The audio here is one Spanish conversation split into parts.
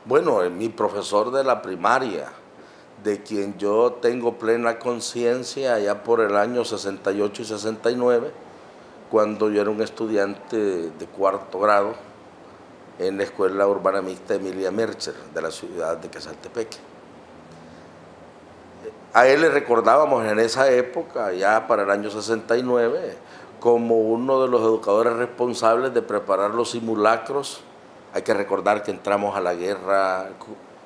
Bueno, mi profesor de la primaria, de quien yo tengo plena conciencia allá por el año 68 y 69, cuando yo era un estudiante de cuarto grado en la Escuela Urbana Mixta Emilia Mercher de la ciudad de Quezaltepeque. A él le recordábamos en esa época, ya para el año 69, como uno de los educadores responsables de preparar los simulacros. Hay que recordar que entramos a la guerra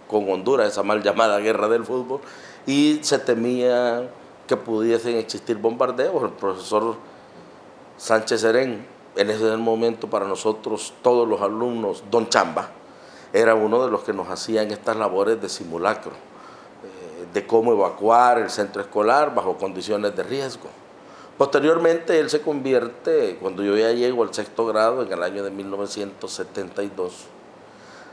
con Honduras, esa mal llamada guerra del fútbol, y se temía que pudiesen existir bombardeos. El profesor Sánchez Serén, en ese momento para nosotros, todos los alumnos, don Chamba, era uno de los que nos hacían estas labores de simulacro, de cómo evacuar el centro escolar bajo condiciones de riesgo. Posteriormente él se convierte, cuando yo ya llego al sexto grado, en el año de 1972,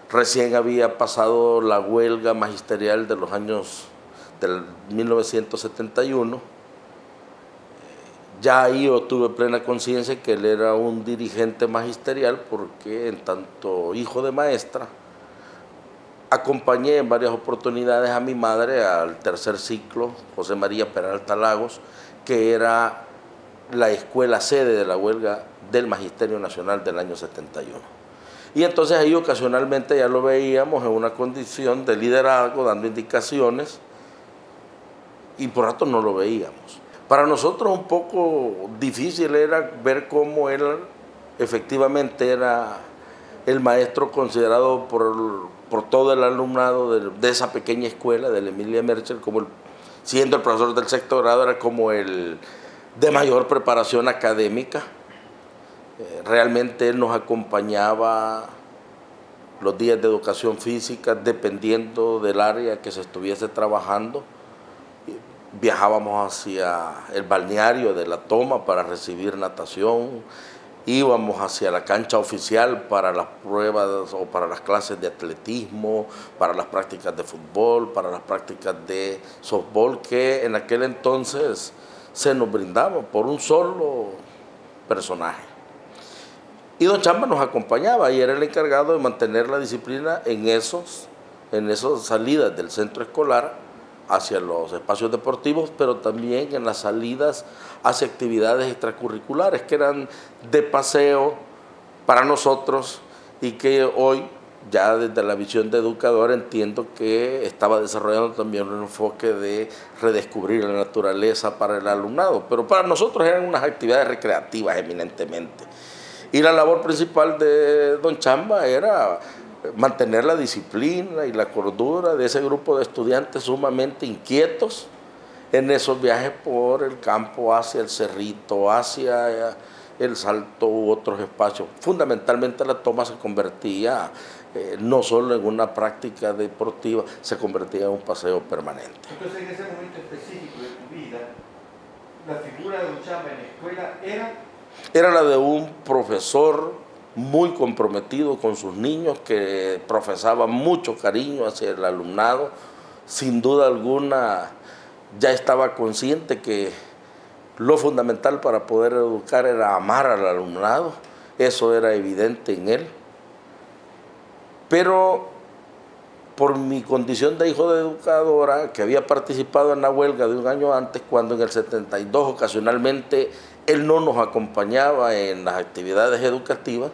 recién había pasado la huelga magisterial de los años del 1971, ya ahí yo tuve plena conciencia que él era un dirigente magisterial porque en tanto hijo de maestra, acompañé en varias oportunidades a mi madre al tercer ciclo, José María Peralta Lagos, que era la escuela sede de la huelga del Magisterio Nacional del año 71. Y entonces ahí ocasionalmente ya lo veíamos en una condición de liderazgo, dando indicaciones, y por rato no lo veíamos. Para nosotros un poco difícil era ver cómo él efectivamente era el maestro considerado por todo el alumnado de esa pequeña escuela, de la Emilia Mercher, como siendo el profesor del sexto grado, era como el de mayor preparación académica. Realmente él nos acompañaba los días de educación física, dependiendo del área que se estuviese trabajando. Viajábamos hacia el balneario de La Toma para recibir natación, íbamos hacia la cancha oficial para las pruebas o para las clases de atletismo, para las prácticas de fútbol, para las prácticas de softball, que en aquel entonces se nos brindaba por un solo personaje. Y don Chamba nos acompañaba y era el encargado de mantener la disciplina en esas salidas del centro escolar hacia los espacios deportivos, pero también en las salidas hacia actividades extracurriculares que eran de paseo para nosotros y que hoy, ya desde la visión de educador, entiendo que estaba desarrollando también un enfoque de redescubrir la naturaleza para el alumnado, pero para nosotros eran unas actividades recreativas eminentemente. Y la labor principal de don Chamba era mantener la disciplina y la cordura de ese grupo de estudiantes sumamente inquietos en esos viajes por el campo, hacia el Cerrito, hacia el Salto u otros espacios. Fundamentalmente La Toma se convertía no solo en una práctica deportiva, se convertía en un paseo permanente. Entonces, en ese momento específico de tu vida, la figura de don Chamba en la escuela era la de un profesor muy comprometido con sus niños, que profesaba mucho cariño hacia el alumnado. Sin duda alguna ya estaba consciente que lo fundamental para poder educar era amar al alumnado, eso era evidente en él. Pero por mi condición de hijo de educadora, que había participado en la huelga de un año antes, cuando en el 72 ocasionalmente él no nos acompañaba en las actividades educativas,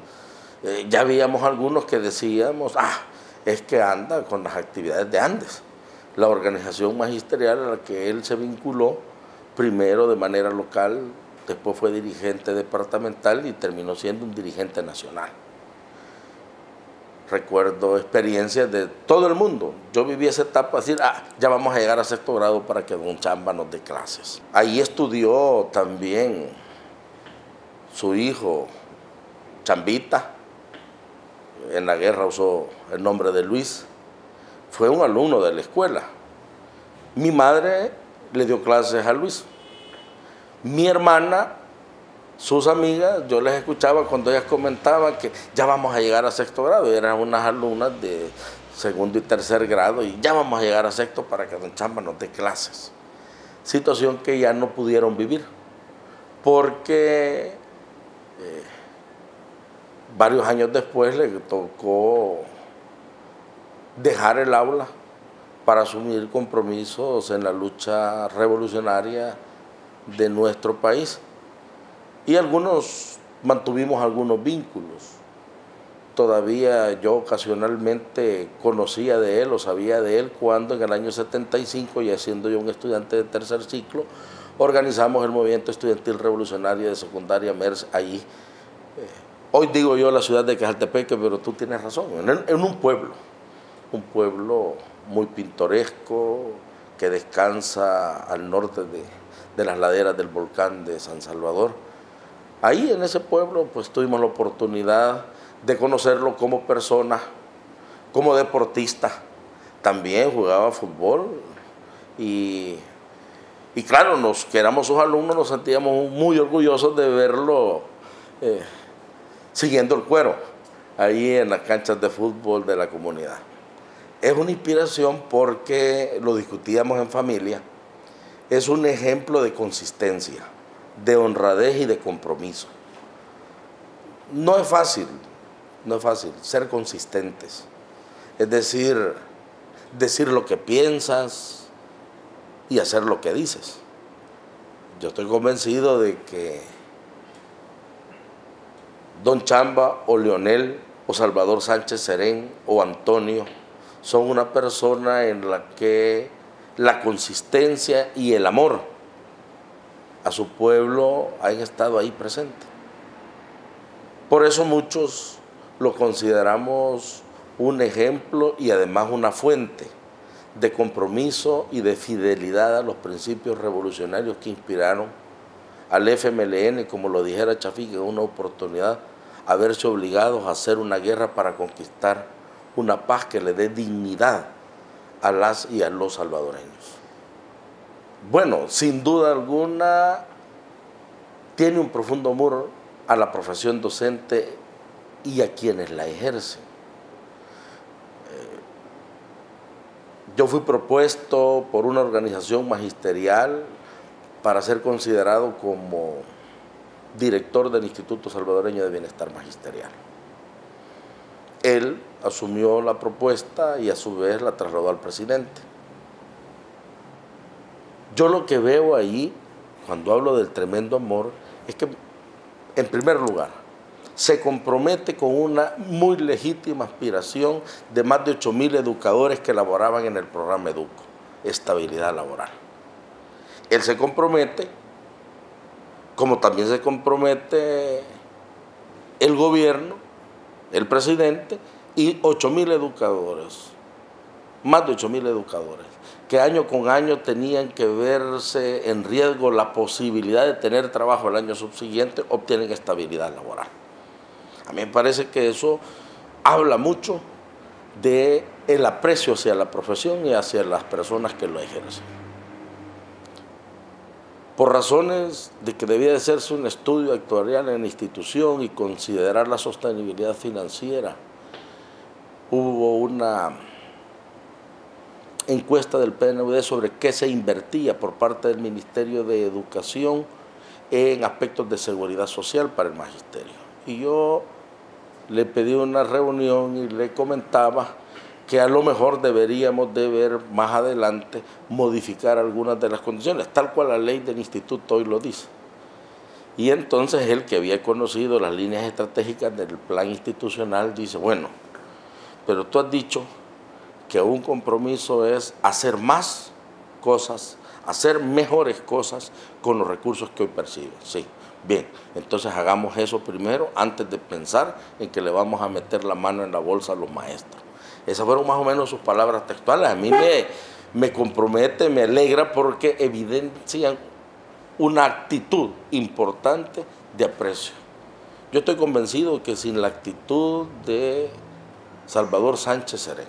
ya habíamos algunos que decíamos, es que anda con las actividades de Andes, la organización magisterial a la que él se vinculó, primero de manera local, después fue dirigente departamental y terminó siendo un dirigente nacional. Recuerdo experiencias de todo el mundo. Yo viví esa etapa, decir, ya vamos a llegar a sexto grado para que don Chamba nos dé clases. Ahí estudió también su hijo, Chambita, en la guerra usó el nombre de Luis, fue un alumno de la escuela. Mi madre le dio clases a Luis. Mi hermana, sus amigas, yo les escuchaba cuando ellas comentaban que ya vamos a llegar a sexto grado, y eran unas alumnas de segundo y tercer grado, y ya vamos a llegar a sexto para que don Chamba nos dé clases. Situación que ya no pudieron vivir, porque varios años después le tocó dejar el aula para asumir compromisos en la lucha revolucionaria de nuestro país. Y mantuvimos algunos vínculos. Todavía yo ocasionalmente conocía de él o sabía de él cuando en el año 75, ya siendo yo un estudiante de tercer ciclo, organizamos el movimiento estudiantil revolucionario de secundaria MERS allí. Hoy digo yo la ciudad de Quejaltepeque, pero tú tienes razón, en un pueblo muy pintoresco que descansa al norte de las laderas del volcán de San Salvador. Ahí en ese pueblo pues tuvimos la oportunidad de conocerlo como persona, como deportista. También jugaba fútbol y claro, que éramos sus alumnos, nos sentíamos muy orgullosos de verlo siguiendo el cuero ahí en las canchas de fútbol de la comunidad. Es una inspiración porque lo discutíamos en familia, es un ejemplo de consistencia, de honradez y de compromiso. No es fácil ser consistentes, es decir lo que piensas y hacer lo que dices. Yo estoy convencido de que Don Chamba o Leonel o Salvador Sánchez Serén o Antonio son una persona en la que la consistencia y el amor a su pueblo han estado ahí presentes. Por eso muchos lo consideramos un ejemplo y además una fuente de compromiso y de fidelidad a los principios revolucionarios que inspiraron al FMLN, como lo dijera Chafí, que es una oportunidad a verse obligados a hacer una guerra para conquistar una paz que le dé dignidad a las y a los salvadoreños. Bueno, sin duda alguna, tiene un profundo amor a la profesión docente y a quienes la ejercen. Yo fui propuesto por una organización magisterial para ser considerado como director del Instituto Salvadoreño de Bienestar Magisterial. Él asumió la propuesta y a su vez la trasladó al presidente. Yo lo que veo ahí, cuando hablo del tremendo amor, es que, en primer lugar, se compromete con una muy legítima aspiración de más de 8.000 educadores que laboraban en el programa Educo, estabilidad laboral. Él se compromete, como también se compromete el gobierno, el presidente y 8.000 educadores, más de 8.000 educadores, que año con año tenían que verse en riesgo la posibilidad de tener trabajo el año subsiguiente, obtienen estabilidad laboral. A mí me parece que eso habla mucho del aprecio hacia la profesión y hacia las personas que lo ejercen. Por razones de que debía de hacerse un estudio actuarial en la institución y considerar la sostenibilidad financiera, hubo una encuesta del PNUD sobre qué se invertía por parte del Ministerio de Educación en aspectos de seguridad social para el magisterio. Y yo le pedí una reunión y le comentaba que a lo mejor deberíamos de ver más adelante modificar algunas de las condiciones, tal cual la ley del instituto hoy lo dice. Y entonces él, que había conocido las líneas estratégicas del plan institucional, dice, bueno, pero tú has dicho que un compromiso es hacer más cosas, hacer mejores cosas con los recursos que hoy perciben. Sí, bien, entonces hagamos eso primero antes de pensar en que le vamos a meter la mano en la bolsa a los maestros. Esas fueron más o menos sus palabras textuales. A mí me compromete, me alegra porque evidencian una actitud importante de aprecio. Yo estoy convencido que sin la actitud de Salvador Sánchez Serén,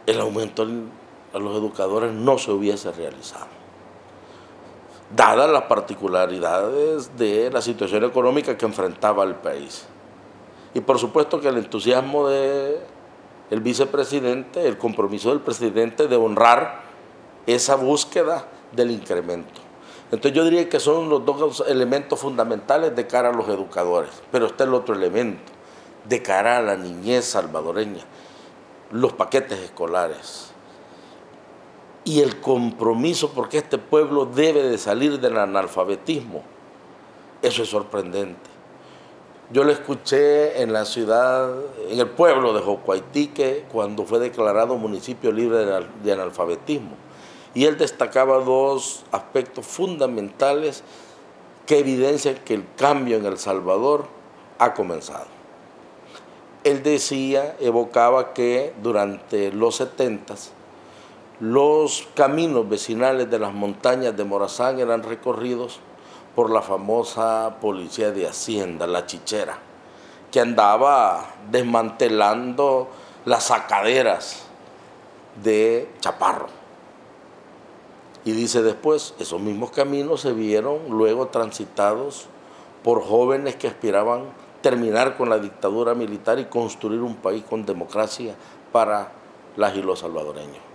el aumento a los educadores no se hubiese realizado, dadas las particularidades de la situación económica que enfrentaba el país. Y por supuesto que el entusiasmo del vicepresidente, el compromiso del presidente de honrar esa búsqueda del incremento. Entonces yo diría que son los dos elementos fundamentales de cara a los educadores, pero está el otro elemento, de cara a la niñez salvadoreña. los paquetes escolares y el compromiso porque este pueblo debe de salir del analfabetismo, eso es sorprendente. Yo lo escuché en la ciudad, en el pueblo de Jocoaitique, cuando fue declarado municipio libre de analfabetismo. Y él destacaba dos aspectos fundamentales que evidencian que el cambio en El Salvador ha comenzado. Él decía, evocaba que durante los 70s, los caminos vecinales de las montañas de Morazán eran recorridos por la famosa policía de Hacienda, la Chichera, que andaba desmantelando las sacaderas de Chaparro. Y dice después, esos mismos caminos se vieron luego transitados por jóvenes que aspiraban terminar con la dictadura militar y construir un país con democracia para las y los salvadoreños.